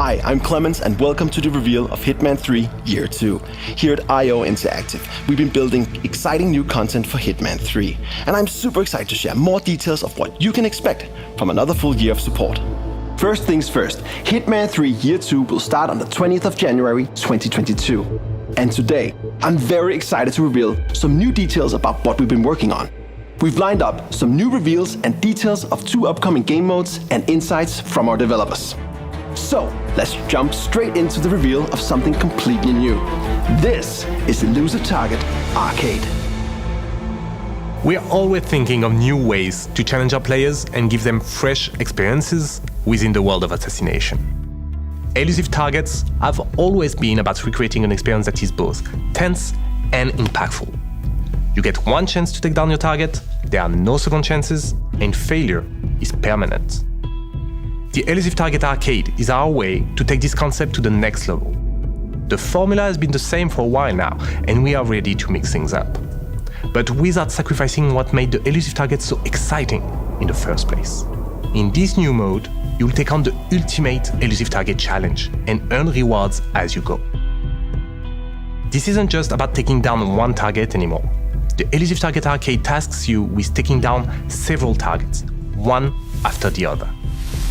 Hi, I'm Clemens and welcome to the reveal of Hitman 3 Year 2. Here at IO Interactive, we've been building exciting new content for Hitman 3, and I'm super excited to share more details of what you can expect from another full year of support. First things first, Hitman 3 Year 2 will start on the 20th of January 2022. And today, I'm very excited to reveal some new details about what we've been working on. We've lined up some new reveals and details of 2 upcoming game modes and insights from our developers. So, let's jump straight into the reveal of something completely new. This is Elusive Target Arcade. We are always thinking of new ways to challenge our players and give them fresh experiences within the world of assassination. Elusive Targets have always been about recreating an experience that is both tense and impactful. You get one chance to take down your target, there are no second chances, and failure is permanent. The Elusive Target Arcade is our way to take this concept to the next level. The formula has been the same for a while now, and we are ready to mix things up. But without sacrificing what made the Elusive Target so exciting in the first place. In this new mode, you'll take on the ultimate Elusive Target challenge and earn rewards as you go. This isn't just about taking down one target anymore. The Elusive Target Arcade tasks you with taking down several targets, one after the other,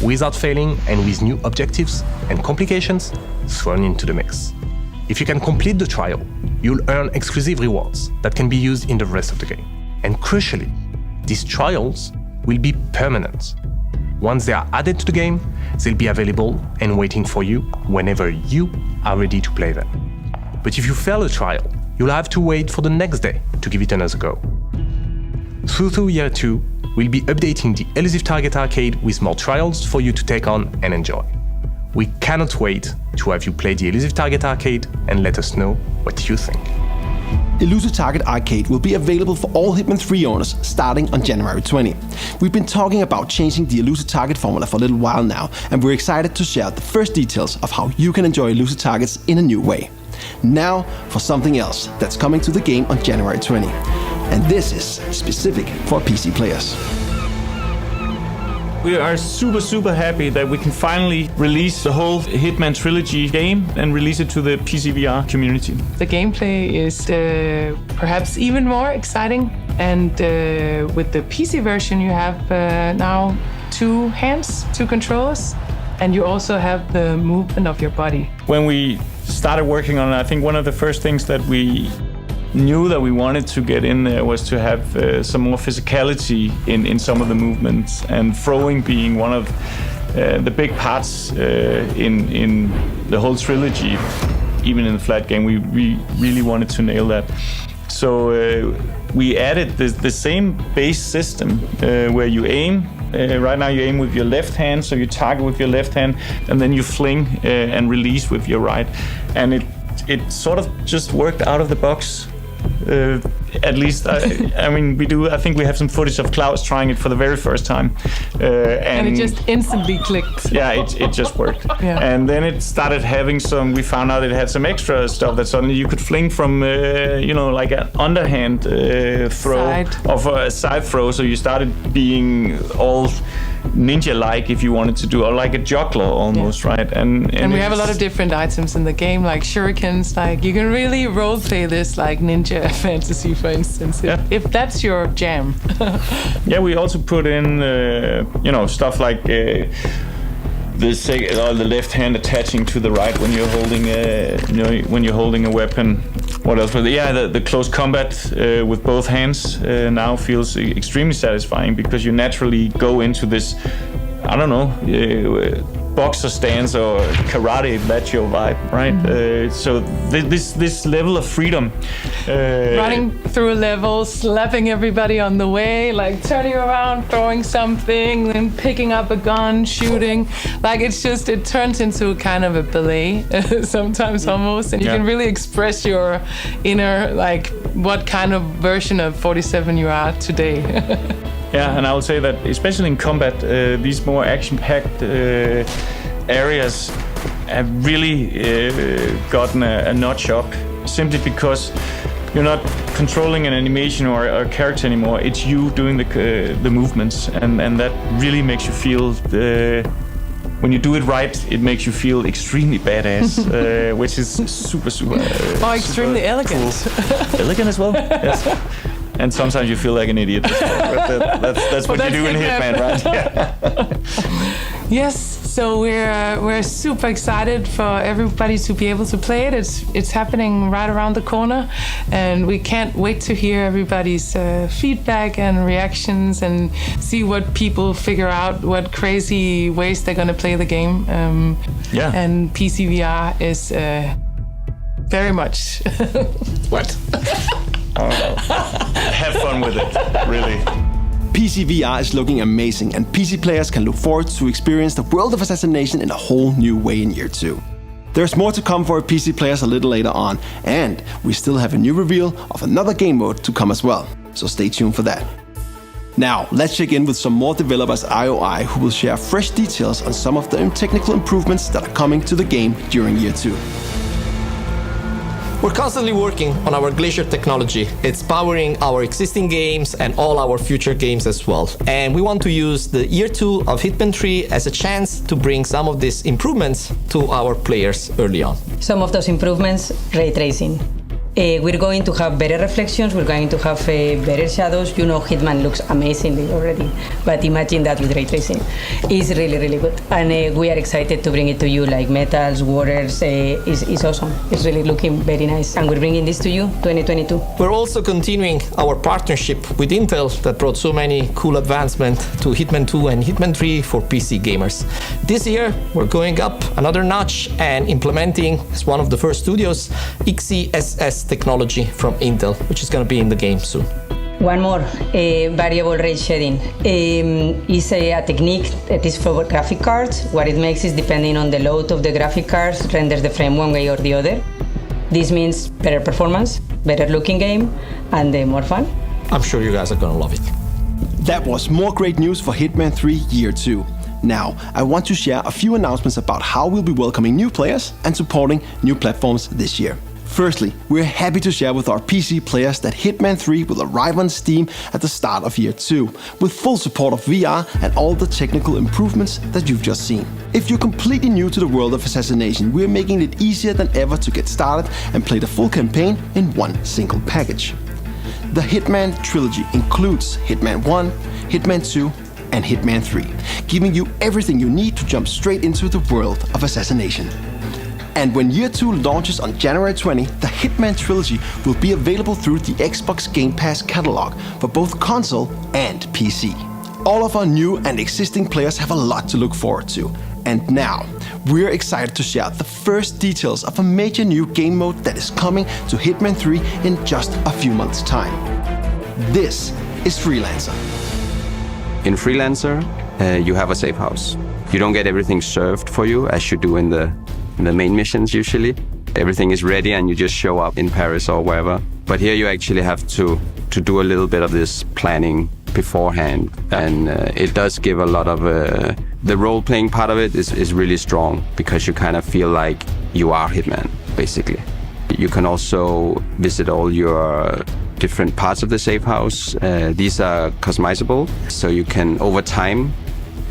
without failing and with new objectives and complications thrown into the mix. If you can complete the trial, you'll earn exclusive rewards that can be used in the rest of the game. And crucially, these trials will be permanent. Once they are added to the game, they'll be available and waiting for you whenever you are ready to play them. But if you fail a trial, you'll have to wait for the next day to give it another go. Through Year 2, we'll be updating the Elusive Target Arcade with more trials for you to take on and enjoy. We cannot wait to have you play the Elusive Target Arcade and let us know what you think. Elusive Target Arcade will be available for all Hitman 3 owners starting on January 20. We've been talking about changing the Elusive Target formula for a little while now, and we're excited to share the first details of how you can enjoy Elusive Targets in a new way. Now for something else that's coming to the game on January 20. And this is specific for PC players. We are super happy that we can finally release the whole Hitman trilogy game and release it to the PC VR community. The gameplay is perhaps even more exciting, and with the PC version you have now 2 hands, 2 controllers, and you also have the movement of your body. When we started working on it, I think one of the first things that we knew that we wanted to get in there was to have some more physicality in some of the movements, and throwing being one of the big parts in the whole trilogy. Even in the flat game, we really wanted to nail that. So we added the same base system where you aim. Right now you aim with your left hand, so you target with your left hand, and then you fling and release with your right. And it sort of just worked out of the box. At least, I mean, we do. I think we have some footage of Klaus trying it for the very first time, and it just instantly clicked. Yeah, it just worked. Yeah. And then it started having some. We found out it had some extra stuff that suddenly you could fling from, like an underhand throw of a side throw. So you started being all ninja-like, if you wanted to do, or like a juggler almost, right? And we have a lot of different items in the game, like shurikens. Like you can really roleplay this like ninja fantasy, for instance, if that's your jam. Yeah, we also put in, stuff like the left hand attaching to the right when you're holding a weapon. What else? But the close combat with both hands now feels extremely satisfying, because you naturally go into this, boxer stance or karate, that's your vibe, right? So this level of freedom, running through a level, slapping everybody on the way, like turning around, throwing something, then picking up a gun, shooting, like it turns into a kind of a ballet sometimes almost, and you can really express your inner, like what kind of version of 47 you are today. Yeah, and I would say that especially in combat, these more action-packed areas have really gotten a notch up, simply because you're not controlling an animation or a character anymore. It's you doing the movements, and that really makes you feel when you do it right, it makes you feel extremely badass, which is super extremely super elegant. Cool. Elegant as well. Yes. And sometimes you feel like an idiot. That's what you do in Hitman, right? Yeah. Yes, so we're super excited for everybody to be able to play it. It's happening right around the corner, and we can't wait to hear everybody's feedback and reactions and see what people figure out, what crazy ways they're gonna play the game. And PC VR is very much what? Have fun with it, really. PC VR is looking amazing, and PC players can look forward to experience the world of assassination in a whole new way in year 2. There's more to come for PC players a little later on, and we still have a new reveal of another game mode to come as well, so stay tuned for that. Now, let's check in with some more developers at IOI who will share fresh details on some of the technical improvements that are coming to the game during year 2. We're constantly working on our Glacier technology. It's powering our existing games and all our future games as well. And we want to use the year 2 of Hitman 3 as a chance to bring some of these improvements to our players early on. Some of those improvements, ray tracing. We're going to have better reflections, we're going to have better shadows. You know, Hitman looks amazingly already, but imagine that with ray tracing. It's really, really good. And we are excited to bring it to you, like metals, waters. It's awesome. It's really looking very nice. And we're bringing this to you 2022. We're also continuing our partnership with Intel that brought so many cool advancements to Hitman 2 and Hitman 3 for PC gamers. This year, we're going up another notch and implementing, as one of the first studios, XeSS technology from Intel, which is going to be in the game soon. One more, variable rate shading. Is a technique that is for graphic cards. What it makes is, depending on the load of the graphic cards, renders the frame one way or the other. This means better performance, better looking game, and more fun. I'm sure you guys are going to love it. That was more great news for Hitman 3 Year 2. Now, I want to share a few announcements about how we'll be welcoming new players and supporting new platforms this year. Firstly, we're happy to share with our PC players that Hitman 3 will arrive on Steam at the start of year 2, with full support of VR and all the technical improvements that you've just seen. If you're completely new to the world of assassination, we're making it easier than ever to get started and play the full campaign in one single package. The Hitman trilogy includes Hitman 1, Hitman 2, and Hitman 3, giving you everything you need to jump straight into the world of assassination. And when year 2 launches on January 20, the Hitman trilogy will be available through the Xbox Game Pass catalog for both console and PC. All of our new and existing players have a lot to look forward to. And now, we're excited to share the first details of a major new game mode that is coming to Hitman 3 in just a few months' time. This is Freelancer. In Freelancer, you have a safe house. You don't get everything served for you as you do in the main missions usually. Everything is ready and you just show up in Paris or wherever. But here you actually have to do a little bit of this planning beforehand. And it does give a lot of... the role-playing part of it is really strong because you kind of feel like you are Hitman, basically. You can also visit all your different parts of the safe house. These are customizable, so you can, over time,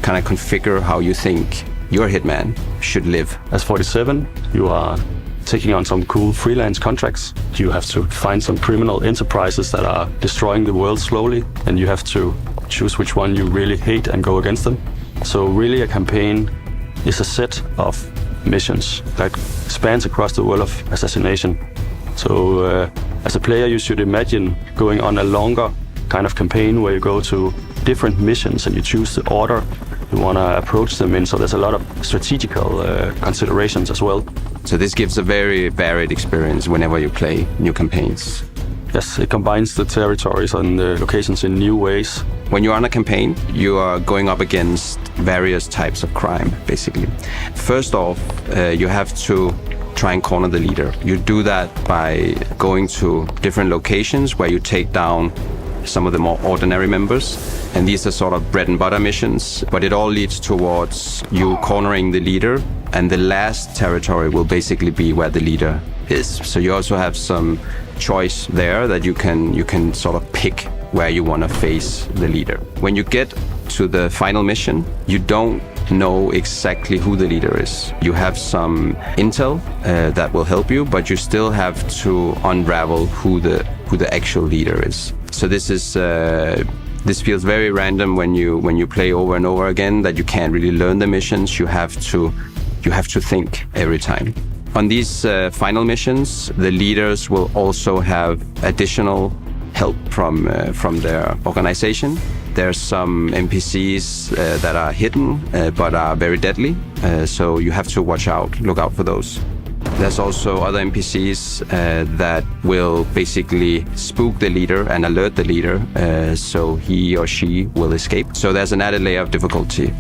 kind of configure how you think your Hitman should live. As 47, you are taking on some cool freelance contracts. You have to find some criminal enterprises that are destroying the world slowly, and you have to choose which one you really hate and go against them. So really a campaign is a set of missions that spans across the world of assassination. So as a player, you should imagine going on a longer kind of campaign where you go to different missions and you choose the order you want to approach them in. So there's a lot of strategical considerations as well. So this gives a very varied experience whenever you play new campaigns. Yes, it combines the territories and the locations in new ways. When you're on a campaign, you are going up against various types of crime, basically. First off, you have to try and corner the leader. You do that by going to different locations where you take down some of the more ordinary members. And these are sort of bread and butter missions, but it all leads towards you cornering the leader. And the last territory will basically be where the leader is. So you also have some choice there that you can sort of pick where you want to face the leader. When you get to the final mission, you don't know exactly who the leader is. You have some intel that will help you, but you still have to unravel who the actual leader is. So this feels very random when you play over and over again, that you can't really learn the missions. You have to think every time. On these final missions, the leaders will also have additional help from their organization. There's some NPCs that are hidden but are very deadly, so you have to look out for those. There's also other NPCs that will basically spook the leader and alert the leader, so he or she will escape. So there's an added layer of difficulty.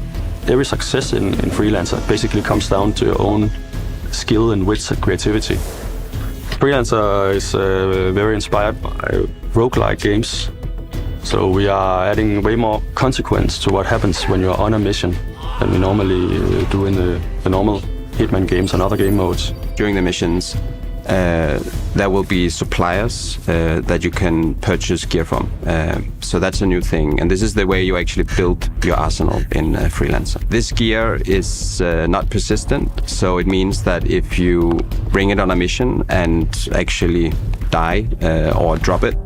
Every success in Freelancer basically comes down to your own skill and wits and creativity. Freelancer is very inspired by roguelike games. So we are adding way more consequence to what happens when you're on a mission than we normally do in the normal Hitman games and other game modes. During the missions, there will be suppliers that you can purchase gear from. So that's a new thing, and this is the way you actually build your arsenal in Freelancer. This gear is not persistent, so it means that if you bring it on a mission and actually die or drop it,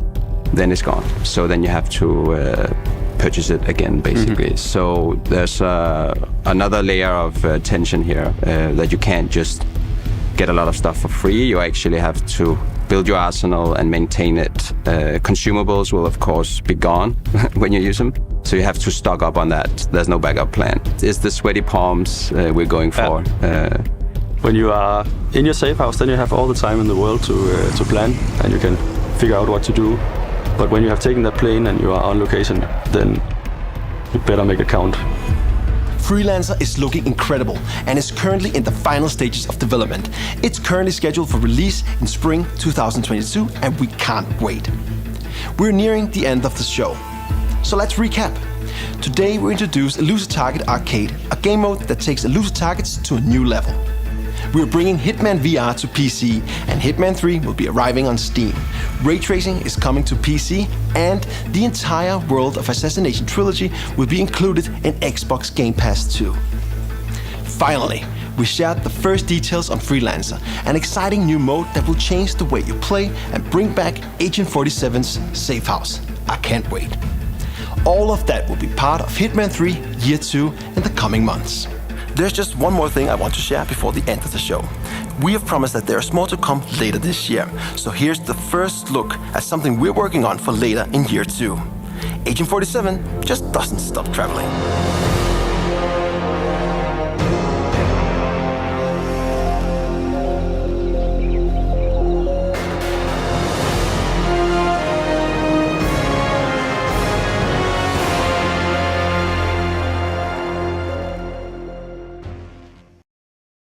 then it's gone. So then you have to purchase it again, basically. So there's another layer of tension here, that you can't just get a lot of stuff for free. You actually have to build your arsenal and maintain it. Consumables will of course be gone when you use them, so you have to stock up on that. There's no backup plan. It's the sweaty palms we're going for. When you are in your safe house, then you have all the time in the world to plan, and you can figure out what to do. But when you have taken that plane and you are on location, then you better make it count. Freelancer is looking incredible and is currently in the final stages of development. It's currently scheduled for release in spring 2022, and we can't wait. We're nearing the end of the show, so let's recap. Today we introduced Elusive Target Arcade, a game mode that takes elusive targets to a new level. We're bringing Hitman VR to PC, and Hitman 3 will be arriving on Steam. Ray tracing is coming to PC, and the entire World of Assassination trilogy will be included in Xbox Game Pass 2. Finally, we shared the first details on Freelancer, an exciting new mode that will change the way you play and bring back Agent 47's safe house. I can't wait. All of that will be part of Hitman 3 Year 2 in the coming months. There's just one more thing I want to share before the end of the show. We have promised that there's more to come later this year, so here's the first look at something we're working on for later in Year 2. Agent 47 just doesn't stop traveling.